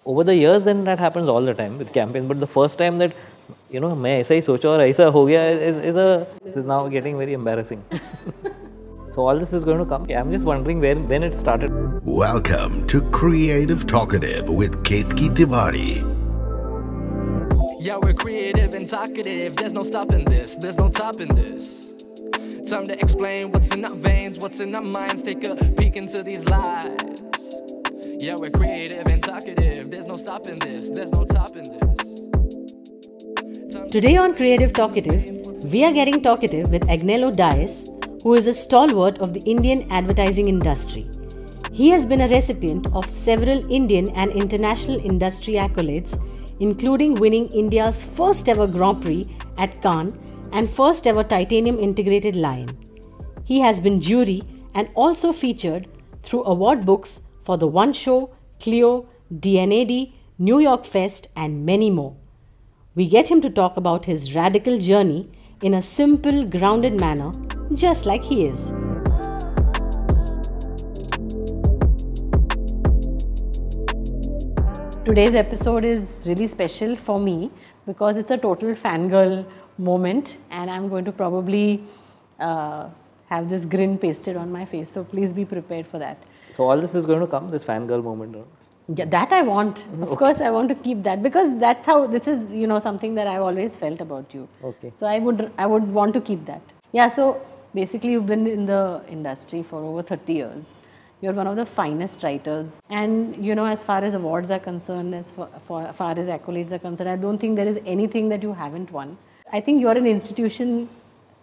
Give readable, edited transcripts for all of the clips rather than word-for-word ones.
Over the years, then that happens all the time with campaigns. But the first time that, मैं ऐसा ही सोचा और ऐसा हो गया is now getting very embarrassing. So all this is going to come. I'm just wondering when it started. Welcome to Creative Talkative with Ketki Tewary. Yeah, we're creative and talkative. There's no stopping this. There's no topping this. Time to explain what's in our veins, what's in our minds. Take a peek into these lives. Yeah, we're creative and talkative. There's no stopping this. There's no topping this. Today on Creative Talkative, we are getting talkative with Agnello Dias, who is a stalwart of the Indian advertising industry. He has been a recipient of several Indian and international industry accolades, including winning India's first ever Grand Prix at Cannes and first ever titanium integrated lion. He has been jury and also featured through award books for The One Show, Clio, D&AD, New York Fest and many more. We get him to talk about his radical journey in a simple, grounded manner, just like he is. Today's episode is really special for me because it's a total fangirl moment and I'm going to probably have this grin pasted on my face. So please be prepared for that. So all this is going to come, this fangirl moment. Yeah, that I want. Of course, I want to keep that because that's how this is, something that I've always felt about you. Okay. So I would want to keep that. Yeah. So basically, you've been in the industry for over 30 years. You're one of the finest writers, and as far as awards are concerned, as far as accolades are concerned, I don't think there is anything that you haven't won. I think you're an institution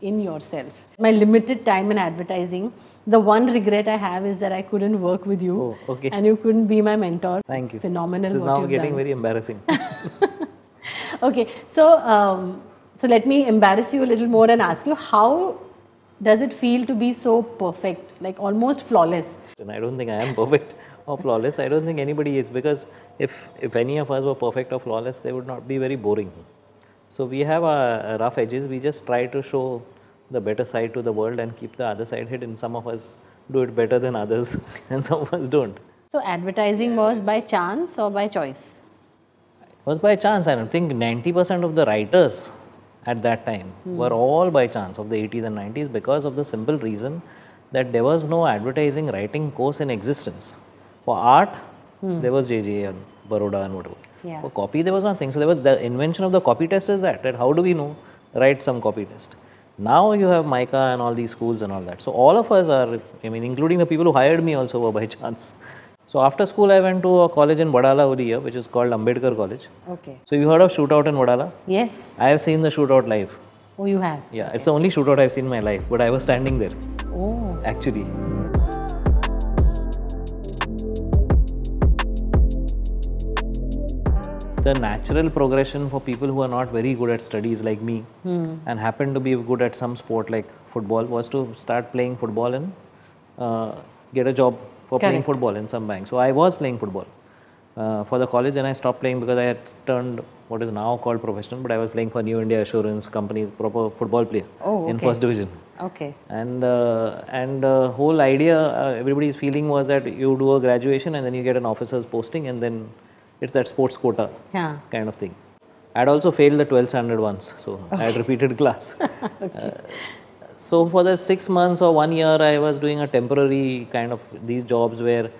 in yourself. My limited time in advertising, the one regret I have is that I couldn't work with you, and you couldn't be my mentor. Thank you. Phenomenal. This is now getting very embarrassing. Okay, so let me embarrass you a little more and ask you, how does it feel to be so perfect, like almost flawless? And I don't think I am perfect or flawless. I don't think anybody is, because if any of us were perfect or flawless, they would not be very boring. So we have our rough edges. We just try to show the better side to the world and keep the other side hidden. Some of us do it better than others and some of us don't. So advertising was by chance or by choice? It was by chance. I don't think 90% of the writers at that time were all by chance of the 80s and 90s, because of the simple reason that there was no advertising writing course in existence. For art, there was JJ and Baroda and whatever. Yeah. For copy, there was nothing. So there was the invention of the copy test is that how do we know, write some copy test. Now you have Mica and all these schools and all that. So all of us are, including the people who hired me also were by chance. So after school, I went to a college in Vadala over here, which is called Ambedkar College. Okay. So you heard of Shootout in Vadala? Yes. I have seen the Shootout live. Oh, you have? Yeah, okay. It's the only shootout I've seen in my life, but I was standing there. Oh. Actually. The natural progression for people who are not very good at studies like me and happen to be good at some sport like football was to start playing football and get a job for playing football in some bank. So I was playing football for the college, and I stopped playing because I had turned what is now called professional, but I was playing for New India Assurance Company, proper football player in first division. Okay. And the whole idea, everybody's feeling was that you do a graduation and then you get an officer's posting and then it's that sports quota kind of thing. I had also failed the 12th standard once, so I had repeated class. So for the 6 months or 1 year, I was doing a temporary kind of these jobs where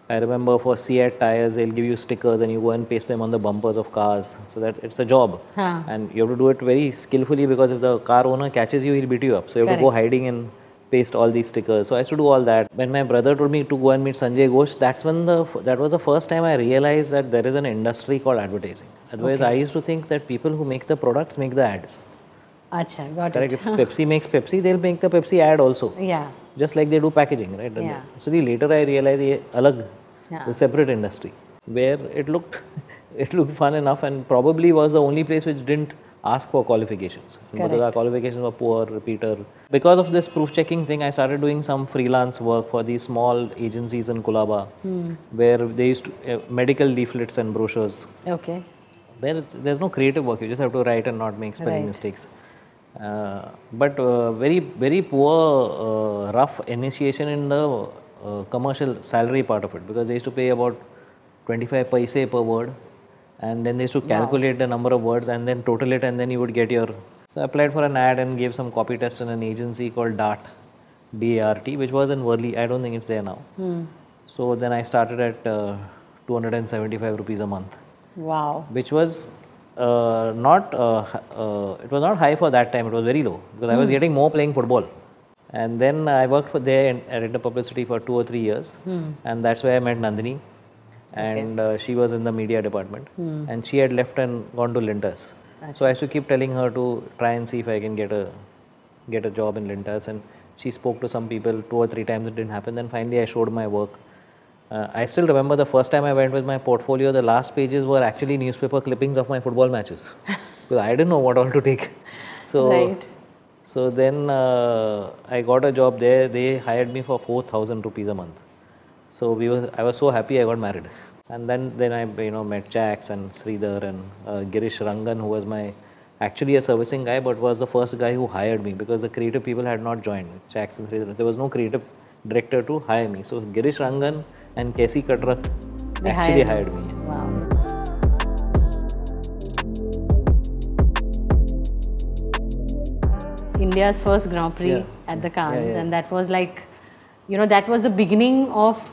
I remember for Seat tires, they'll give you stickers and you go and paste them on the bumpers of cars. So that it's a job. And you have to do it very skillfully, because if the car owner catches you, he'll beat you up. So you have to go hiding and paste all these stickers. So I used to do all that. When my brother told me to go and meet Sanjay Ghosh, that was the first time I realized that there is an industry called advertising. Otherwise, I used to think that people who make the products make the ads. Acha, got Correct. it. If Pepsi makes Pepsi, they'll make the Pepsi ad also. Yeah. Just like they do packaging, right? Yeah. So later I realized the separate industry, where it looked fun enough and probably was the only place which didn't ask for qualifications. Because our qualifications were poor, repeater. Because of this proof checking thing, I started doing some freelance work for these small agencies in Kulaba, where they used to medical leaflets and brochures. Okay. Where there's no creative work, you just have to write and not make spelling mistakes. But very, very poor, rough initiation in the commercial salary part of it, because they used to pay about 25 paise per word, and then they used to calculate the number of words and then total it, and then you would get your. So I applied for an ad and gave some copy test in an agency called DART, D-A-R-T, which was in Worli. I don't think it's there now. So then I started at 275 rupees a month. Wow. Which was not, it was not high for that time, it was very low, because I was getting more playing football. And then I worked for there in editor publicity for 2 or 3 years, and that's where I met Nandini, and she was in the media department, and she had left and gone to Linters. So I used to keep telling her to try and see if I can get a job in Linters, and she spoke to some people 2 or 3 times, it didn't happen. Then finally I showed my work. I still remember the first time I went with my portfolio, the last pages were actually newspaper clippings of my football matches, because I didn't know what all to take. So, so then I got a job there. They hired me for 4,000 rupees a month. So I was so happy I got married. And then I met Jax and Sridhar and Girish Rangan, who was actually a servicing guy, but was the first guy who hired me, because the creative people had not joined. Jax and Sridhar, there was no creative director to hire me. So Girish Rangan and Kessi Katrak actually hired me. Wow. India's first Grand Prix at the Cannes, and that was like, that was the beginning of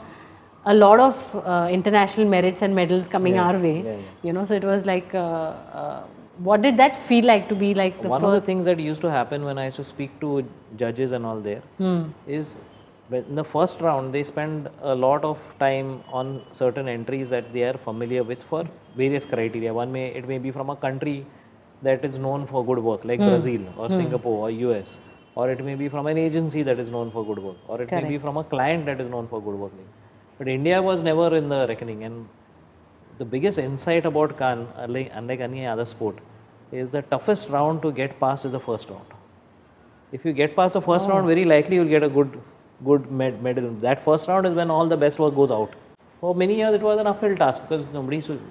a lot of international merits and medals coming our way. So it was like, what did that feel like to be like the One first? of the things that used to happen when I used to speak to judges and all there is, in the first round, they spend a lot of time on certain entries that they are familiar with for various criteria. It may be from a country that is known for good work, like Brazil or Singapore or US, or it may be from an agency that is known for good work, or it may be from a client that is known for good work. But India was never in the reckoning, and the biggest insight about Cannes, unlike any other sport, is the toughest round to get past is the first round. If you get past the first round, very likely you'll get a good medal. That first round is when all the best work goes out. For many years, it was an uphill task, because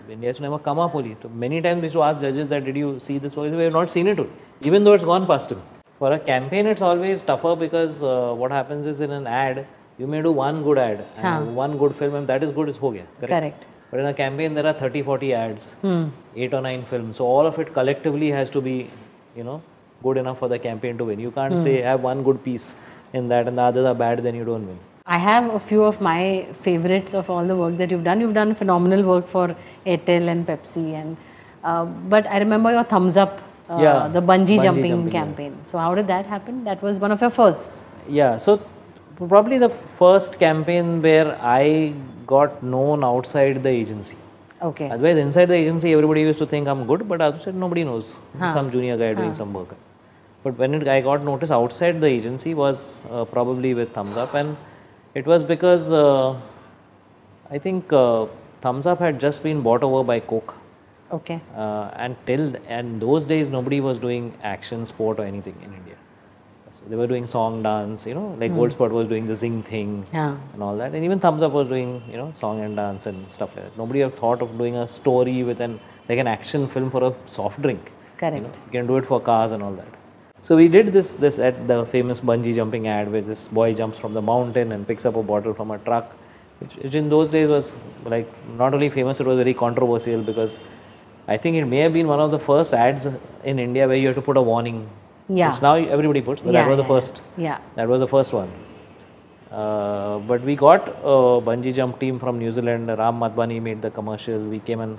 India has never come up only. So many times we used to ask judges that, did you see this work? We have not seen it, even though it's gone past him. For a campaign, it's always tougher, because what happens is, in an ad, you may do one good ad and one good film, and that is good, it's ho gaya. Correct. But in a campaign, there are 30-40 ads, 8 or 9 films. So all of it collectively has to be, good enough for the campaign to win. You can't say, have one good piece in that and the others are bad, then you don't win. I have a few of my favorites of all the work that you've done. You've done phenomenal work for Airtel and Pepsi, and but I remember your Thumbs Up, the bungee jumping campaign. So how did that happen? That was one of your firsts. Yeah, so probably the first campaign where I got known outside the agency. Okay. Otherwise, inside the agency, everybody used to think I'm good, but outside nobody knows. Some junior guy doing some work. But when I got noticed outside the agency was probably with Thumbs Up, and it was because I think Thumbs Up had just been bought over by Coke. Okay. And those days nobody was doing action, sport or anything in India. So they were doing song, dance, like Gold Spot was doing the Zing thing and all that. And even Thumbs Up was doing, song and dance and stuff like that. Nobody had thought of doing a story with an action film for a soft drink. Correct. You can do it for cars and all that. So we did this at the famous bungee jumping ad, where this boy jumps from the mountain and picks up a bottle from a truck, which in those days was like not only famous, it was very controversial, because I think it may have been one of the first ads in India where you have to put a warning. Which now everybody puts, but that was the first. That was the first one. But we got a bungee jump team from New Zealand. Ram Madhvani made the commercial. We came and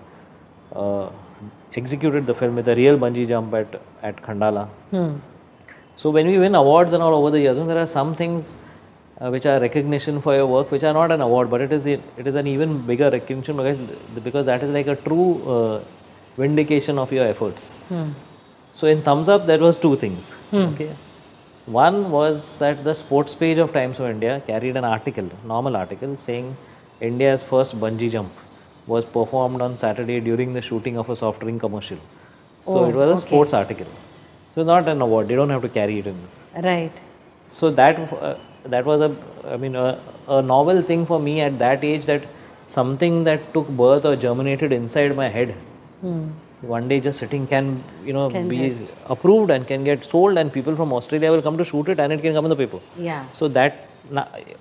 executed the film with a real bungee jump at Khandala. So when we win awards and all over the years, there are some things which are recognition for your work, which are not an award, but it is an even bigger recognition, because that is like a true vindication of your efforts. So in Thumbs Up, there was 2 things. Okay. One was that the sports page of Times of India carried an article, normal article, saying India's first bungee jump was performed on Saturday during the shooting of a soft drink commercial. So it was a sports article. So not an award, they don't have to carry it in this. Right. So that was a novel thing for me at that age, that something that took birth or germinated inside my head, one day just sitting can be approved and can get sold, and people from Australia will come to shoot it and it can come in the paper. So that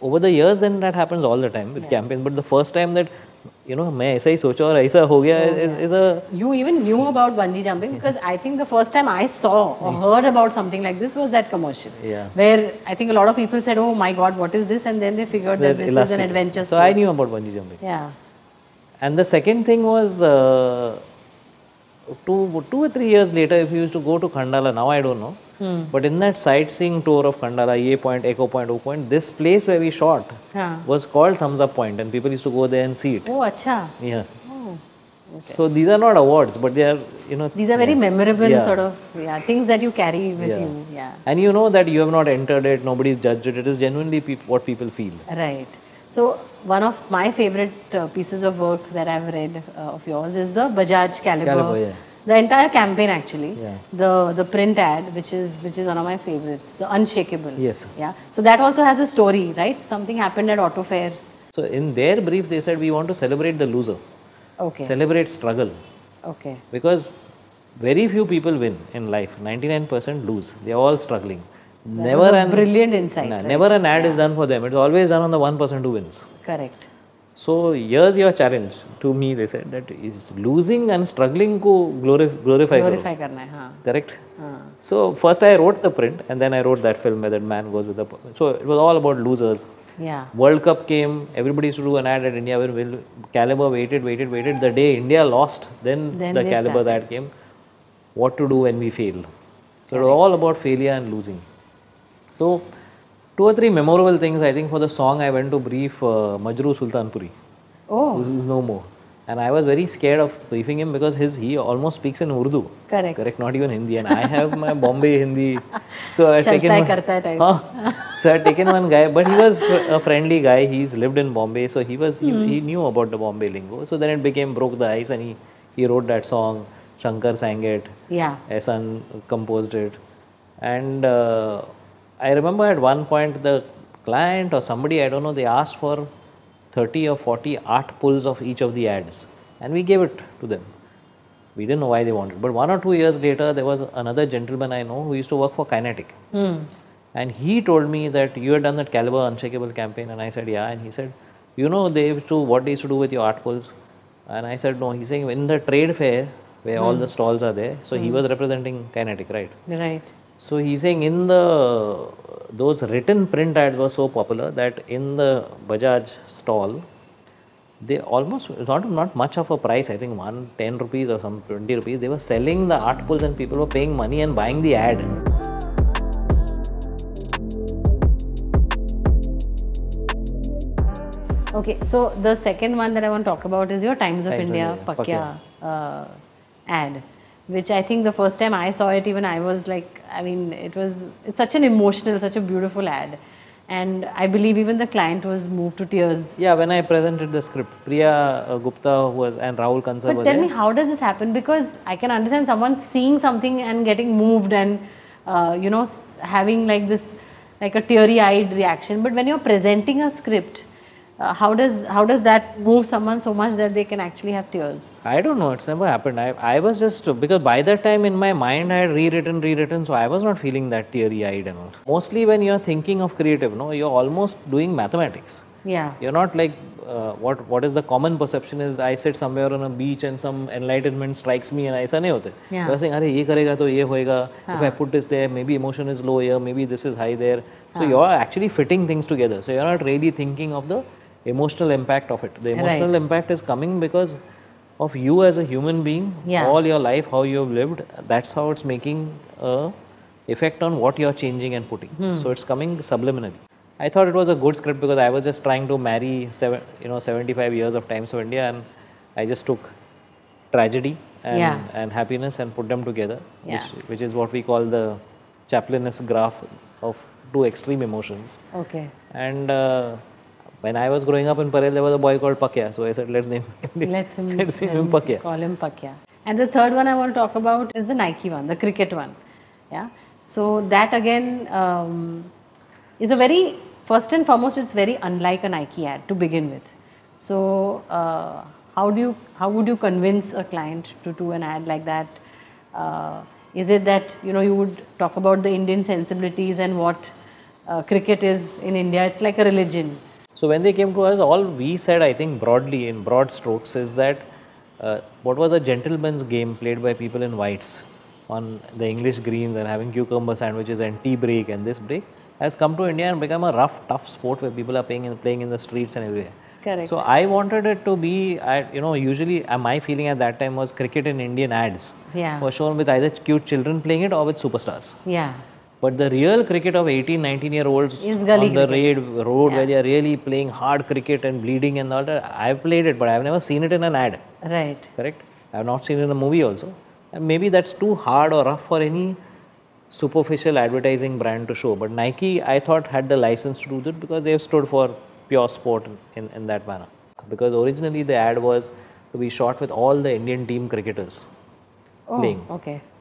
over the years, then that happens all the time with campaigns, but the first time that मैं ऐसा ही सोचा और ऐसा हो गया is a. You even knew about bungee jumping because I think the first time I saw or heard about something like this was that commercial. Yeah. Where I think a lot of people said, "Oh my God, what is this?" And then they figured that this is an adventure sport. So I knew about bungee jumping. Yeah. And the second thing was 2 or 3 years later, if you used to go to Khandala, now I don't know. But in that sightseeing tour of Khandala, A Point, Echo Point, O Point, this place where we shot was called Thumbs Up Point, and people used to go there and see it. Oh, acha. Yeah. Okay. So these are not awards, but they are, these are very memorable sort of things that you carry with you. Yeah. And you know that you have not entered it, nobody's judged it. It is genuinely what people feel. Right. So one of my favorite pieces of work that I've read of yours is the Bajaj Caliber. The entire campaign actually, the print ad, which is one of my favorites, the Unshakable. Yes. Yeah. So that also has a story, right? Something happened at Auto Fair. So in their brief, they said we want to celebrate the loser. Okay. Celebrate struggle. Okay. Because very few people win in life. 99% lose. They are all struggling. That was a brilliant insight. Right? Never an ad is done for them. It's always done on the 1% who wins. Correct. So here's your challenge to me. They said that is losing and struggling ko glorify karna hai. Correct. So first I wrote the print, and then I wrote that film where that man goes with the. So it was all about losers. Yeah. World Cup came. Everybody used to do an ad at India. Where Caliber waited. The day India lost, then the Caliber ad came. What to do when we fail? So it was all about failure and losing. So 2 or 3 memorable things. I think for the song I went to brief Majroo Sultanpuri, who's no more, and I was very scared of briefing him because he almost speaks in Urdu. Correct, not even Hindi, and I have my Bombay Hindi. So I taken one guy, but he was a friendly guy. He's lived in Bombay, so he knew about the Bombay lingo. So then it became broke the ice, and he wrote that song. Shankar sang it. Yeah. Ehsan composed it, and I remember at one point the client or somebody, I don't know, they asked for 30 or 40 art pulls of each of the ads, and we gave it to them. We didn't know why they wanted, but 1 or 2 years later there was another gentleman I know who used to work for Kinetic, and he told me that you had done that Caliber Unshakable campaign, and I said yeah, and he said, what they used to do with your art pulls, and I said no. He's saying in the trade fair where all the stalls are there, so he was representing Kinetic, right? Right. So he's saying those written print ads were so popular that in the Bajaj stall, they almost, not much of a price, I think 10 rupees or some 20 rupees, they were selling the art pulls and people were paying money and buying the ad. Okay, so the second one that I want to talk about is your Times of India Pakya ad, which I think the first time I saw it, even I was like, it's such an emotional, such a beautiful ad. And I believe even the client was moved to tears. Yeah, when I presented the script, Priya Gupta and Rahul Kansal But tell me, how does this happen? Because I can understand someone seeing something and getting moved and, having like this, like a teary-eyed reaction. But when you're presenting a script, how does that move someone so much that they can actually have tears? I don't know. It's never happened. I was just, because by that time in my mind I had rewritten, so I was not feeling that teary-eyed and all. Mostly when you're thinking of creative, you're almost doing mathematics. Yeah. You're not like, what is the common perception is, I sit somewhere on a beach and some enlightenment strikes me and aisa nahi hote. Yeah. You're saying, ye karega to ye hoega. If I put this there, maybe emotion is low here, maybe this is high there. So you're actually fitting things together. So you're not really thinking of the emotional impact of it. The emotional impact is coming because of you as a human being, all your life, how you have lived. That's how it's making a effect on what you're changing and putting. So it's coming subliminally. I thought it was a good script because I was just trying to marry 75 years of Times of India, and I just took tragedy and happiness and put them together, which is what we call the Chaplinist graph of 2 extreme emotions. Okay. And when I was growing up in Parel, there was a boy called Pakya. So I said, let's name him Pakya. Call him Pakya. And the third one I want to talk about is the Nike one, the cricket one. Yeah. So that again is a very, first and foremost, it's very unlike a Nike ad to begin with. So how would you convince a client to do an ad like that? Is it that you would talk about the Indian sensibilities and what cricket is in India? It's like a religion. So when they came to us, all we said, I think broadly, in broad strokes, is that what was a gentleman's game played by people in whites on the English greens and having cucumber sandwiches and tea break and this break has come to India and become a rough, tough sport where people are playing in the streets and everywhere. Correct. So I wanted it to be, usually my feeling at that time was cricket in Indian ads was shown with either cute children playing it or with superstars. Yeah. But the real cricket of 18, 19-year-olds is on the road where they are really playing hard cricket and bleeding and all that, I've played it, but I've never seen it in an ad. Right. Correct? I've not seen it in a movie also. And maybe that's too hard or rough for any superficial advertising brand to show. But Nike, I thought, had the license to do that because they have stood for pure sport in that manner. Because originally the ad was to be shot with all the Indian team cricketers playing.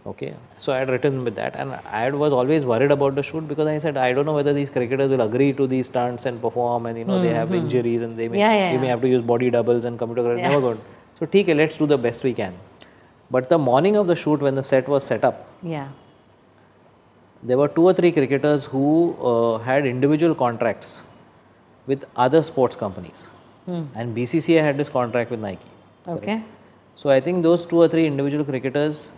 Okay, so I had written with that, and I was always worried about the shoot because I said, I don't know whether these cricketers will agree to these stunts and perform, and they have injuries and they may, may have to use body doubles and computer graphics. Never good. So, okay, let's do the best we can. But the morning of the shoot, when the set was set up, there were 2 or 3 cricketers who had individual contracts with other sports companies, and BCCI had this contract with Nike. Okay. So I think those 2 or 3 individual cricketers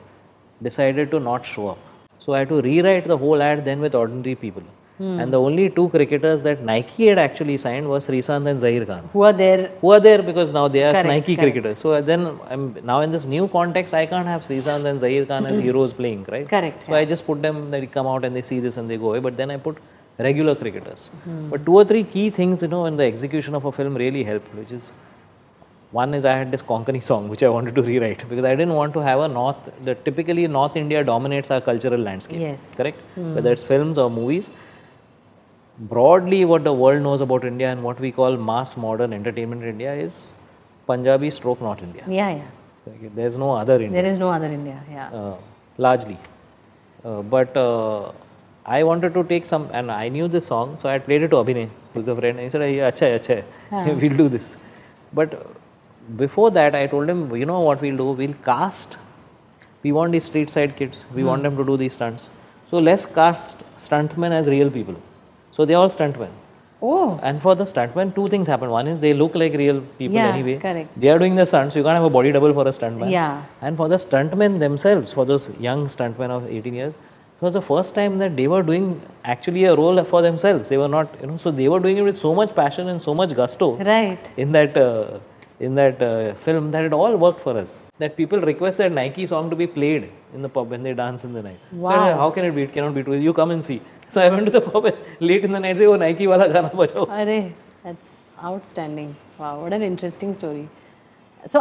decided to not show up. So I had to rewrite the whole ad then with ordinary people. And the only 2 cricketers that Nike had actually signed was Sreesanth and Zahir Khan. Who are there? Who are there because now they are Nike cricketers. So then now in this new context, I can't have Sreesanth and Zahir Khan as heroes playing, right? Correct. So I just put them, they come out and they see this and they go away. But then I put regular cricketers. But 2 or 3 key things, in the execution of a film really helped, which is, one is I had this Konkani song which I wanted to rewrite because I didn't want to have typically North India dominates our cultural landscape. Yes. Correct? Whether it's films or movies. Broadly what the world knows about India and what we call mass modern entertainment in India is Punjabi stroke North India. Yeah. There's no other India. There is no other India, largely. But I wanted to take some, and I knew this song, so I had played it to Abhinay, who's a friend, and he said, acha hai, we'll do this. But before that, I told him, you know what we'll do? We'll cast. We want these street side kids. We want them to do these stunts. So let's cast stuntmen as real people. So they're all stuntmen. Oh. And for the stuntmen, 2 things happen. One is they look like real people anyway. Correct. They are doing the stunts, so you can't have a body double for a stuntman. Yeah. And for the stuntmen themselves, for those young stuntmen of 18 years, it was the first time that they were doing actually a role for themselves. They were not, so they were doing it with so much passion and so much gusto. Right. In that film, that it all worked for us. That people request that Nike song to be played in the pub when they dance in the night. Wow. So, how can it be? It cannot be true. You come and see. So I went to the pub late in the night, say, oh, Nike wala gana bajao. Arey, that's outstanding. Wow, what an interesting story. So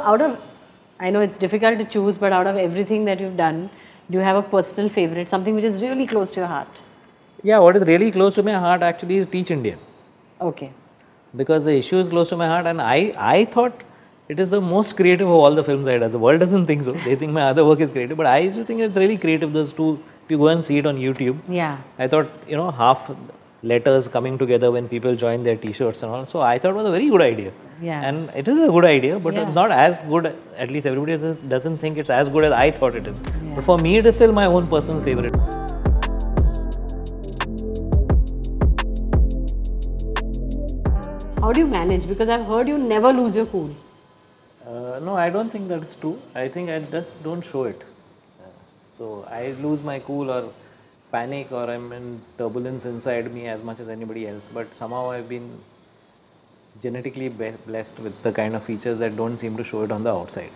I know it's difficult to choose, but out of everything that you've done, do you have a personal favorite, something which is really close to your heart? Yeah, what is really close to my heart actually is Teach India. Okay. Because the issue is close to my heart, and I thought it is the most creative of all the films I did. The world doesn't think so. They think my other work is creative, but I used to think it's really creative. Those 2, if you go and see it on YouTube, I thought, half letters coming together when people join their t-shirts and all. So I thought it was a very good idea. And it is a good idea, but not as good, at least everybody doesn't think it's as good as I thought it is. But for me, it is still my own personal favorite. How do you manage? Because I've heard you never lose your cool. No, I don't think that's true. I think I just don't show it. So I lose my cool or panic or I'm in turbulence inside me as much as anybody else. But somehow I've been genetically blessed with the kind of features that don't seem to show it on the outside.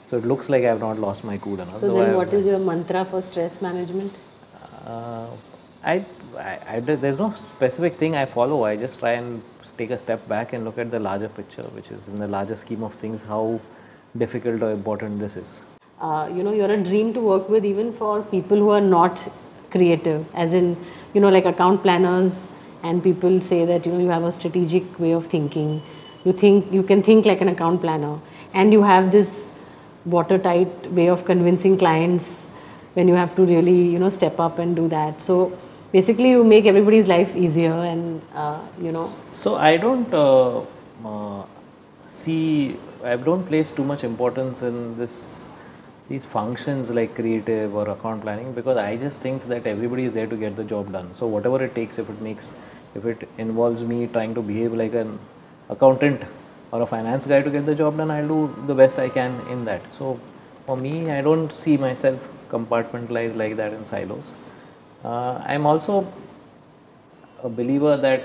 So it looks like I've not lost my cool enough. So then what is your mantra for stress management? There's no specific thing I follow. I just try and take a step back and look at the larger picture, which is in the larger scheme of things, how difficult or important this is. You're a dream to work with even for people who are not creative, as in, like account planners, and people say that, you have a strategic way of thinking. You can think like an account planner, and you have this watertight way of convincing clients when you have to really, step up and do that. So basically you make everybody's life easier and, So I don't I don't place too much importance in these functions like creative or account planning, because I just think that everybody is there to get the job done. So whatever it takes, if it involves me trying to behave like an accountant or a finance guy to get the job done, I'll do the best I can in that. So for me, I don't see myself compartmentalized like that in silos. I'm also a believer that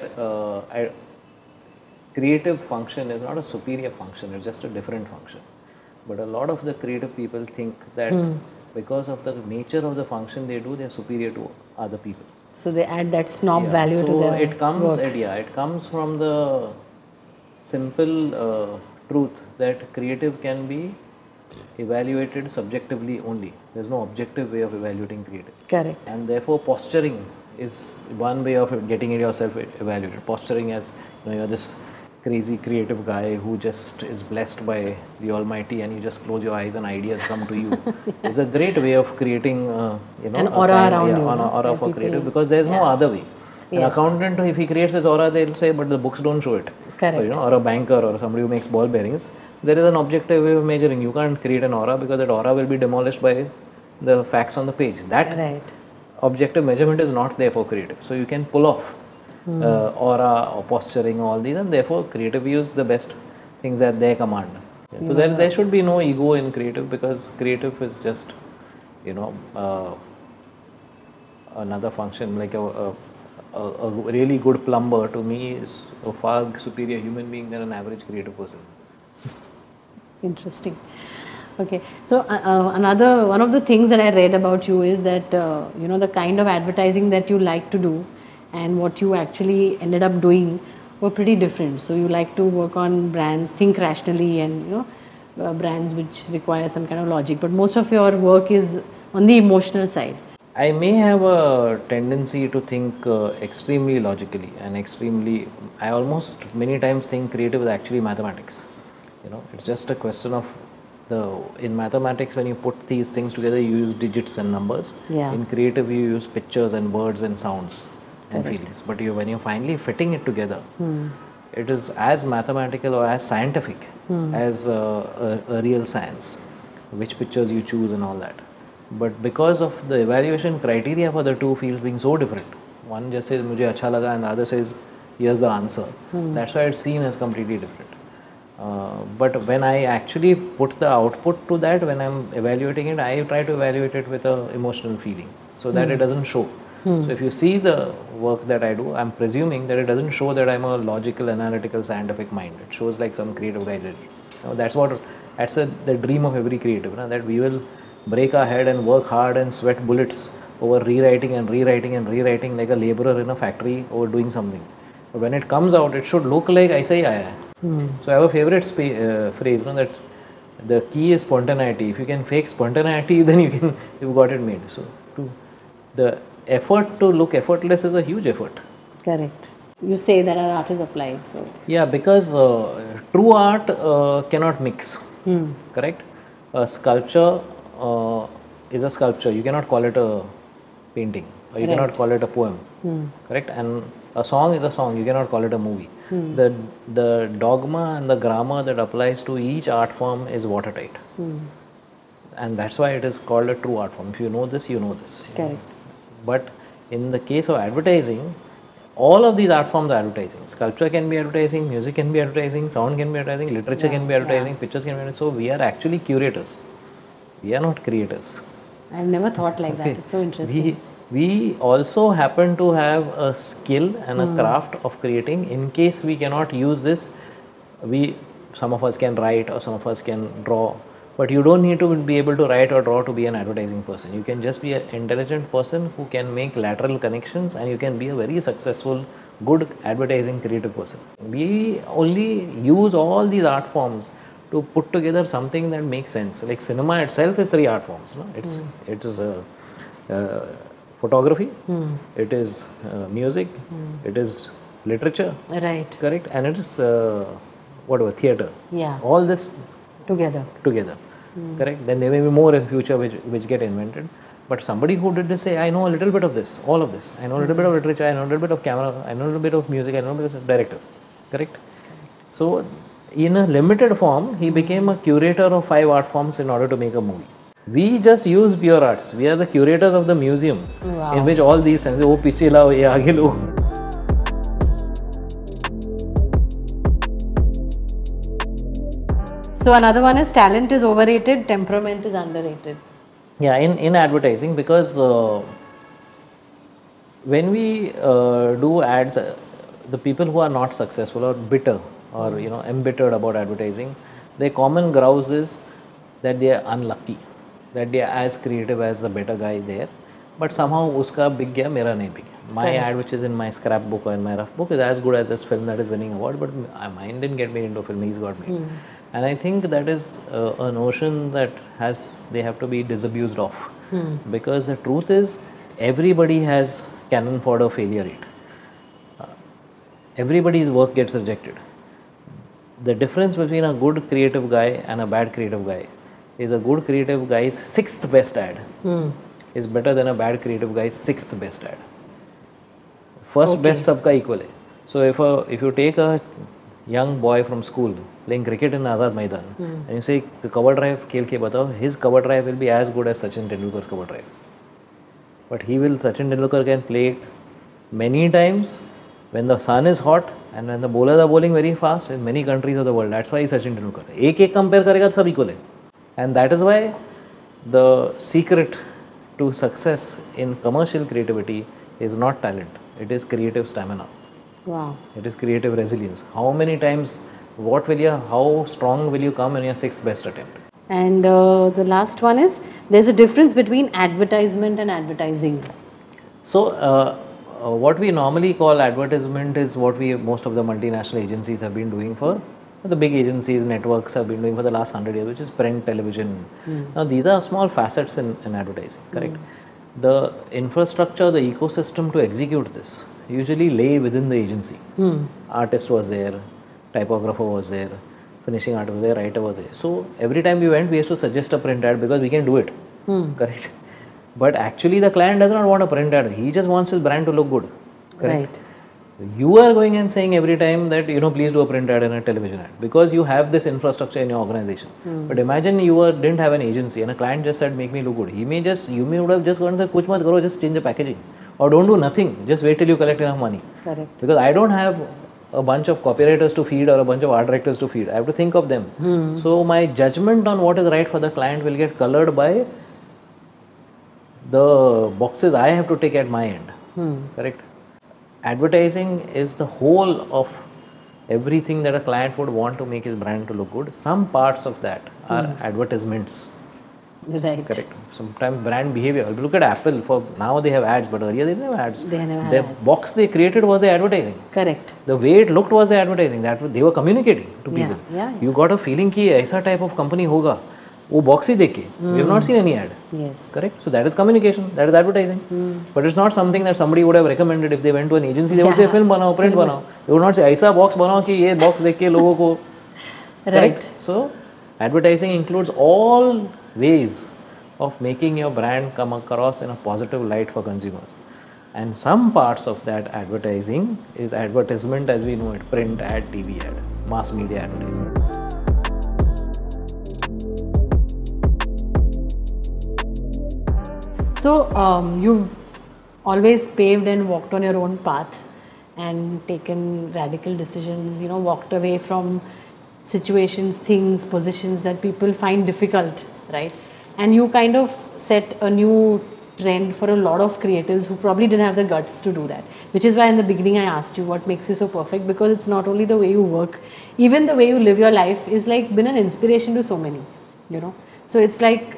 creative function is not a superior function, it's just a different function. But a lot of the creative people think that because of the nature of the function they do, they're superior to other people. So they add that snob value to their work. It comes from the simple truth that creative can be evaluated subjectively only. There's no objective way of evaluating creative. Correct. And therefore posturing is one way of getting yourself evaluated. Posturing as, you're this crazy creative guy who just is blessed by the Almighty and you just close your eyes and ideas come to you. It's a great way of creating an aura around you. An aura for creative, because there's no other way. An accountant, if he creates his aura, they'll say, but the books don't show it. Correct. Or a banker or somebody who makes ball bearings, there is an objective way of measuring. You can't create an aura because that aura will be demolished by the facts on the page. That objective measurement is not there for creative. So you can pull off aura or posturing, all these, and therefore creative use the best things at their command. So there should be no ego in creative, because creative is just another function. Like a really good plumber to me is a far superior human being than an average creative person. Interesting. Okay, so one of the things that I read about you is that the kind of advertising that you like to do and what you actually ended up doing were pretty different. So you like to work on brands, think rationally, and brands which require some kind of logic, but most of your work is on the emotional side. I may have a tendency to think extremely logically and I almost many times think creative is actually mathematics. It's just a question of in mathematics, when you put these things together, you use digits and numbers. In creative, you use pictures and words and sounds and feelings. But when you're finally fitting it together, it is as mathematical or as scientific as a real science, which pictures you choose and all that. But because of the evaluation criteria for the two fields being so different, one just says mujhe acha laga and the other says here's the answer. That's why it's seen as completely different. But when I actually put the output to that, when I'm evaluating it, I try to evaluate it with an emotional feeling so that it doesn't show. So if you see the work that I do, I'm presuming that it doesn't show that I'm a logical, analytical, scientific mind. It shows like some creative guy did. That's the dream of every creative, that we will break our head and work hard and sweat bullets over rewriting and rewriting and rewriting like a laborer in a factory over doing something. But when it comes out, it should look like aisa hi aaya hai. So I have a favorite phrase, that the key is spontaneity. If you can fake spontaneity, then you've got it made. So the effort to look effortless is a huge effort. Correct. You say that our art is applied. So yeah, because true art cannot mix. Correct? A sculpture is a sculpture. You cannot call it a painting, or you cannot call it a poem. Correct? And a song is a song. You cannot call it a movie. The dogma and the grammar that applies to each art form is watertight. And that's why it is called a true art form. If you know this, you know this. Correct. But in the case of advertising, all of these art forms are advertising. Sculpture can be advertising, music can be advertising, sound can be advertising, literature can be advertising, pictures can be advertising. So we are actually curators. We are not creators. I've never thought like that. It's so interesting. We also happen to have a skill and a craft of creating. In case we cannot use this, some of us can write or some of us can draw. But you don't need to be able to write or draw to be an advertising person. You can just be an intelligent person who can make lateral connections, and you can be a very successful, good advertising creative person. We only use all these art forms to put together something that makes sense. Like cinema itself is 3 art forms. It is photography, it is music, it is literature. Right. Correct? And it is theatre. Yeah. All this together. Correct? Then there may be more in future which get invented. But somebody who did this say, I know a little bit of this, all of this. I know a little bit of literature, I know a little bit of camera, I know a little bit of music, I know a little bit of director. Correct? So in a limited form, he became a curator of 5 art forms in order to make a movie. We just use pure arts. We are the curators of the museum in which all these senses, oh piche lao, ye aage lo. So another one is talent is overrated, temperament is underrated. Yeah, in advertising, because when we do ads, the people who are not successful or bitter or embittered about advertising, their common grouse is that they are unlucky, that they are as creative as the better guy there, but somehow uska big gaya, mera nahi big. My ad, which is in my scrapbook or in my rough book, is as good as this film that is winning award, but mine didn't get made into a film, he's got made. And I think that is a notion that they have to be disabused of, because the truth is everybody has cannon fodder failure rate. Everybody's work gets rejected. The difference between a good creative guy and a bad creative guy is a good creative guy's 6th best ad is better than a bad creative guy's 6th best ad. First best sabka equal hai. So if you take a young boy from school playing cricket in Azad Maidan and you say cover drive khel ke batao, his cover drive will be as good as Sachin Tendulkar's cover drive. But Sachin Tendulkar can play it many times when the sun is hot and when the bowlers are bowling very fast in many countries of the world. That's why he's Sachin Tendulkar. Ek compare karega sab equal hai. And that is why the secret to success in commercial creativity is not talent. It is creative stamina. Wow. It is creative resilience. How many times, how strong will you come in your 6th best attempt? And the last one is, there's a difference between advertisement and advertising. So, what we normally call advertisement is what most of the multinational agencies have been doing for, the big agencies, networks have been doing for the last 100 years, which is print, television. Now, these are small facets in advertising, correct? The infrastructure, the ecosystem to execute this usually lay within the agency. Artist was there, typographer was there, finishing artist was there, writer was there. So every time we went, we used to suggest a print ad because we can do it, correct? But actually the client does not want a print ad, he just wants his brand to look good, correct? Right. You are going and saying every time that, please do a print ad and a television ad because you have this infrastructure in your organization. But imagine you didn't have an agency and a client just said, make me look good. You may would have just gone and said, kuch mat karo, just change the packaging. Or don't do nothing, just wait till you collect enough money. Correct. Because I don't have a bunch of copywriters to feed or a bunch of art directors to feed. I have to think of them. So my judgment on what is right for the client will get colored by the boxes I have to take at my end. Correct? Advertising is the whole of everything that a client would want to make his brand to look good. Some parts of that are advertisements. Right. Correct. Sometimes brand behavior. Look at Apple. For now they have ads, but earlier they didn't have ads. They never had the ads. Box they created was the advertising. Correct. The way it looked was the advertising. That they were communicating to people. Yeah. You got a feeling कि ऐसा type of company होगा. वो box ही देख के. We have not seen any ad. Yes. Correct. So that is communication. That is advertising. But it's not something that somebody would have recommended if they went to an agency. They would say film बनाओ, print बनाओ. They would not say ऐसा box बनाओ कि ये box देख के लोगों को. Right. So advertising includes all ways of making your brand come across in a positive light for consumers. And some parts of that advertising is advertisement as we know it, print ad, TV ad, mass media advertising. So you've always paved and walked on your own path and taken radical decisions, walked away from situations, things, positions that people find difficult, right? And you kind of set a new trend for a lot of creatives who probably didn't have the guts to do that. Which is why in the beginning I asked you what makes you so perfect, because it's not only the way you work, even the way you live your life is like been an inspiration to so many, So it's like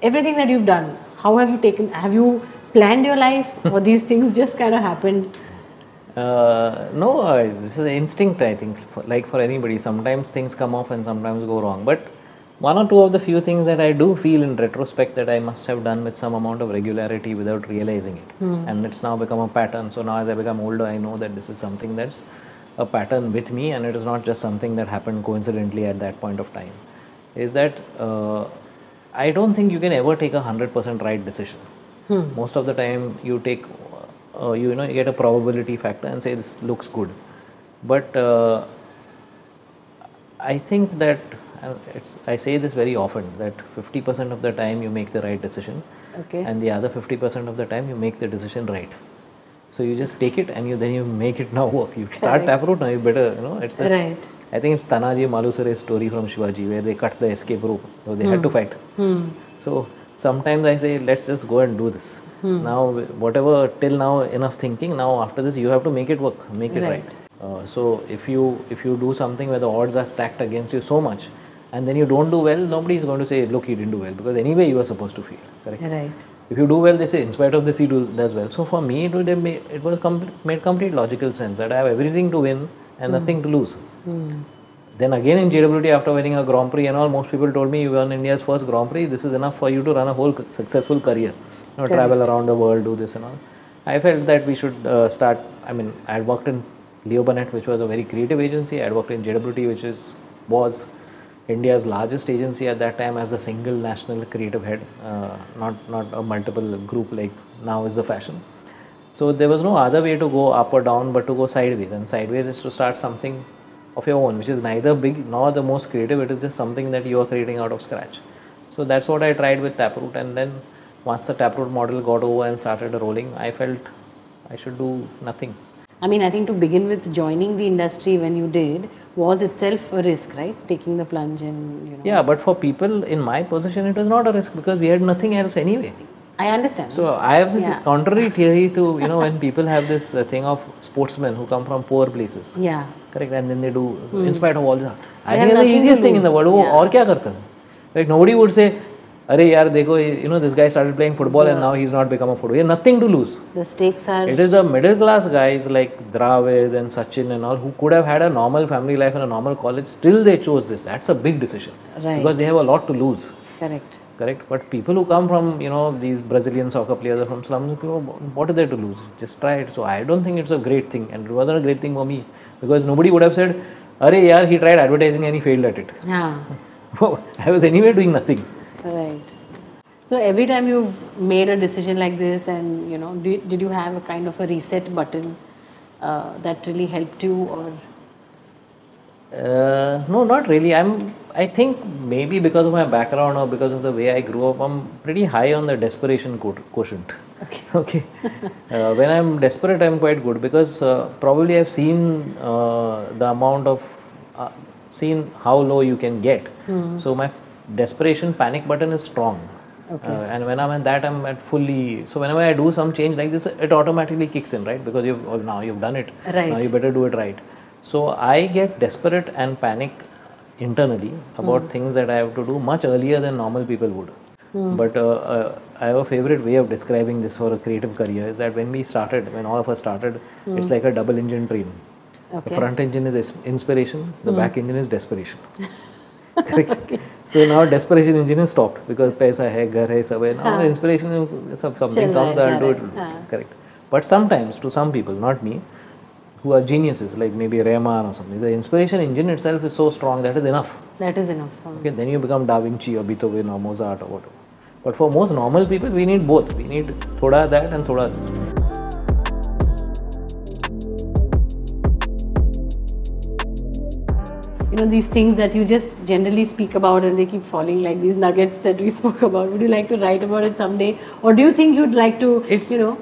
everything that you've done, how have you planned your life or these things just kind of happened? No, this is an instinct, I think, like for anybody. Sometimes things come off and sometimes go wrong. But one or two of the few things that I do feel in retrospect that I must have done with some amount of regularity without realizing it. And it's now become a pattern. So now as I become older, I know that this is something that's a pattern with me and it is not just something that happened coincidentally at that point of time. Is that I don't think you can ever take 100% right decision. Most of the time you take, you get a probability factor and say this looks good. But I think that I say this very often, that 50% of the time you make the right decision, and the other 50% of the time you make the decision right. So you just take it and then you make it now work. You start Taproot, now you better, it's this I think it's Tanaji Malusare's story from Shivaji where they cut the escape rope, so they had to fight. So sometimes I say, let's just go and do this. Now, whatever till now enough thinking. Now after this, you have to make it work, make it right. So if you do something where the odds are stacked against you so much, and then you don't do well, nobody is going to say, look, he didn't do well, because anyway you are supposed to fail. Correct. Right. If you do well, they say, in spite of this, he does well. So for me, it made complete logical sense that I have everything to win and nothing to lose. Then again in JWT, after winning a Grand Prix and all, most people told me, you won India's first Grand Prix, this is enough for you to run a whole successful career. Travel around the world, do this and all. I felt that we should start, I mean, I had worked in Leo Burnett, which was a very creative agency. I had worked in JWT, which was India's largest agency at that time as the single national creative head, not a multiple group like now is the fashion. So there was no other way to go up or down but to go sideways, and sideways is to start something of your own, which is neither big nor the most creative, it is just something that you are creating out of scratch. So that's what I tried with Taproot, and then once the Taproot model got over and started rolling, I felt I should do nothing. I mean, I think to begin with, joining the industry when you did was itself a risk, right? Taking the plunge and, you know. Yeah, but for people in my position, it was not a risk because we had nothing else anyway. I understand. So I have this contrary theory to, you know, when people have this thing of sportsmen who come from poor places. Yeah. Correct, and then they do, in spite of all this. I think it's the easiest thing in the world. Aur kya karta hai? Like nobody would say, Arey yaar, dekho, you know, this guy started playing football and now he's not become a footballer. He has nothing to lose. The stakes are... It is the middle class guys like Dravid and Sachin and all who could have had a normal family life and a normal college. Still they chose this. That's a big decision. Right. Because they have a lot to lose. Correct. Correct. But people who come from, you know, these Brazilian soccer players or from slums, what are they to lose? Just try it. So I don't think it's a great thing, and it wasn't a great thing for me because nobody would have said, Arey yaar, he tried advertising and he failed at it. Yeah. I was anyway doing nothing. Right. So every time you've made a decision like this, and you know, did you have a kind of a reset button that really helped you, or? No, not really. I think maybe because of my background or because of the way I grew up, I'm pretty high on the desperation quotient. Okay. When I'm desperate, I'm quite good because probably I've seen the amount of seen how low you can get. So my desperation panic button is strong. Okay. And when I'm at that, I'm at fully. So whenever I do some change like this, it automatically kicks in, right? Because now you've done it. Right. Now you better do it right. So I get desperate and panic internally about things that I have to do much earlier than normal people would. But I have a favorite way of describing this for a creative career is that when all of us started, it's like a double engine train. Okay. The front engine is inspiration, the back engine is desperation. Correct. Okay. So now desperation engine is stopped because paisa hai, ghar hai, sab hai. Now the inspiration, something comes, I'll do it. Correct. But sometimes to some people, not me, who are geniuses like maybe Rahman or something, the inspiration engine itself is so strong that is enough. That is enough. Okay, then you become Da Vinci or Beethoven or Mozart or whatever. But for most normal people, we need both. We need thoda that and thoda this. You know, these things that you just generally speak about and they keep falling, like these nuggets that we spoke about. Would you like to write about it someday? Or do you think you'd like to,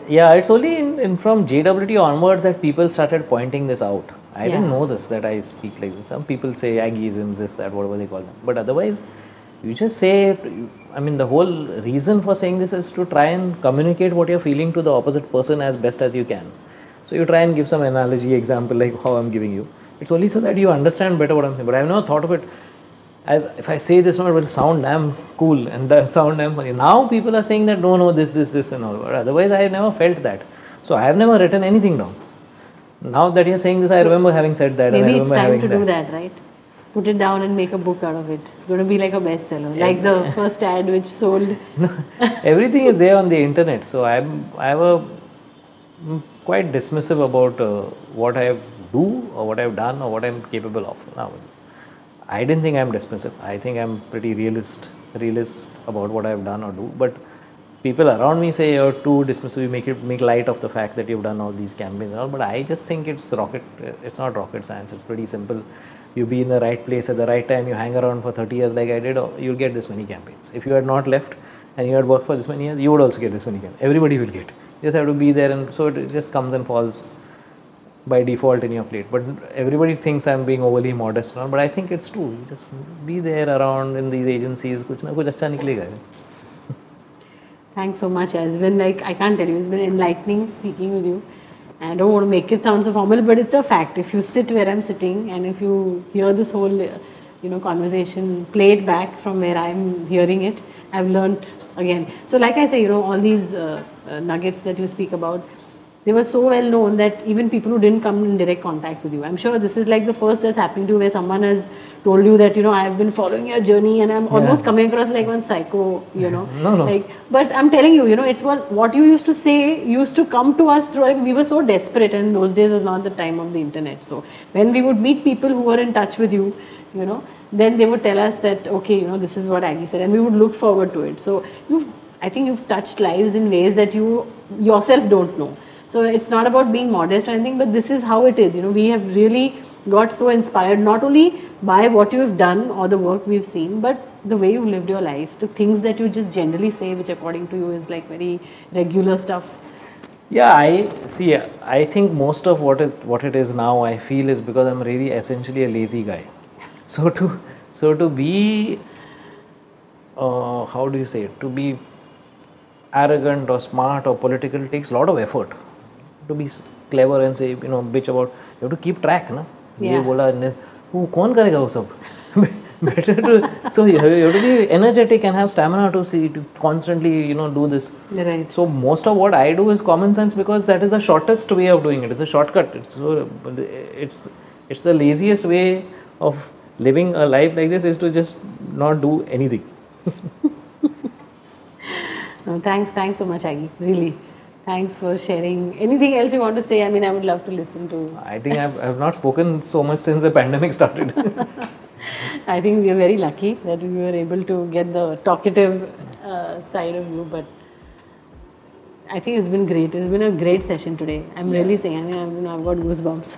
Yeah, it's only from JWT onwards that people started pointing this out. I didn't know this, that I speak like this. Some people say Aggiisms, this, that, whatever they call them. But otherwise, you just say it. I mean, the whole reason for saying this is to try and communicate what you're feeling to the opposite person as best as you can. So you try and give some analogy, example like how I'm giving you. It's only so that you understand better what I'm saying. But I've never thought of it as if I say this, it will sound damn cool and sound damn funny. Now people are saying that no, this and all. But otherwise, I have never felt that. So I have never written anything down. Now that you're saying this, I remember having said that. Maybe it's time to do that, right? Put it down and make a book out of it. It's going to be like a bestseller, like the first ad which sold. No, everything is there on the internet. So I'm quite dismissive about what I do or what I've done or what I'm capable of. Now, I didn't think I'm dismissive. I think I'm pretty realist about what I've done or do. But people around me say you're too dismissive. You make light of the fact that you've done all these campaigns and all. But I just think it's not rocket science. It's pretty simple. You be in the right place at the right time. You hang around for 30 years like I did. You'll get this many campaigns. If you had not left and you had worked for this many years, you would also get this many campaigns. Everybody will get. You just have to be there, and so it just comes and falls by default in your plate. But everybody thinks I'm being overly modest now, but I think it's true. You just be there around in these agencies, kuch na kuch acha niklega. Thanks so much. It's been like, I can't tell you, it's been enlightening speaking with you. And I don't want to make it sound so formal, but it's a fact. If you sit where I'm sitting and if you hear this whole conversation, play it back from where I'm hearing it, I've learnt again. So like I say, all these nuggets that you speak about, they were so well known that even people who didn't come in direct contact with you, I'm sure this is like the first that's happening to you, where someone has told you that, I've been following your journey and I'm almost coming across like one psycho, No. Like, but I'm telling you, it's what you used to say used to come to us through, like, we were so desperate, and those days was not the time of the internet. So when we would meet people who were in touch with you, then they would tell us that, okay, this is what Aggie said, and we would look forward to it. So I think you've touched lives in ways that you yourself don't know. So it's not about being modest or anything, but this is how it is. We have really got so inspired, not only by what you have done or the work we've seen, but the way you lived your life, the things that you just generally say, which according to you is like very regular stuff. Yeah, I think most of what it is now, I feel, is because I'm really essentially a lazy guy. So to be, how do you say it, to be arrogant or smart or political takes a lot of effort. To be clever and say, bitch about, you have to keep track, na? Yeah. Who kaun karega wo sab? Better to, so you have to be energetic and have stamina to constantly, do this. Right. So most of what I do is common sense, because that is the shortest way of doing it. It's a shortcut. It's the laziest way of living a life like this, is to just not do anything. No, thanks so much, Aggie. Really. Thanks for sharing. Anything else you want to say? I mean, I would love to listen to. I think I've not spoken so much since the pandemic started. I think we are very lucky that we were able to get the talkative side of you, but I think it's been great. It's been a great session today. I'm really saying, I've got goosebumps.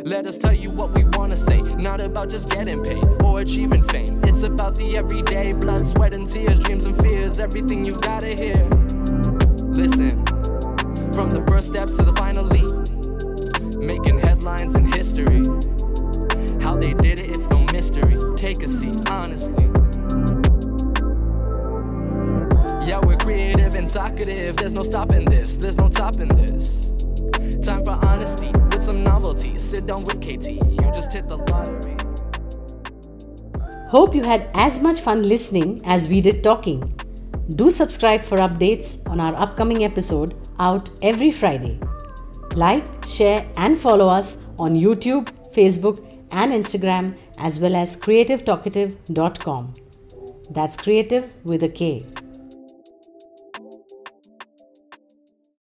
Let us tell you what we want to say. Not about just getting paid or achieving fame. It's about the everyday blood, sweat and tears, dreams and fears, everything you gotta hear. Listen, from the first steps to the final leap, making headlines in history. How they did it, it's no mystery. Take a seat, honestly. Yeah, we're creative and talkative. There's no stopping this, there's no topping this. Time for honesty with some novelty. Sit down with KT, you just hit the lottery. Hope you had as much fun listening as we did talking. Do subscribe for updates on our upcoming episode out every Friday. Like, share and follow us on YouTube, Facebook and Instagram, as well as creativetalkative.com. That's creative with a K.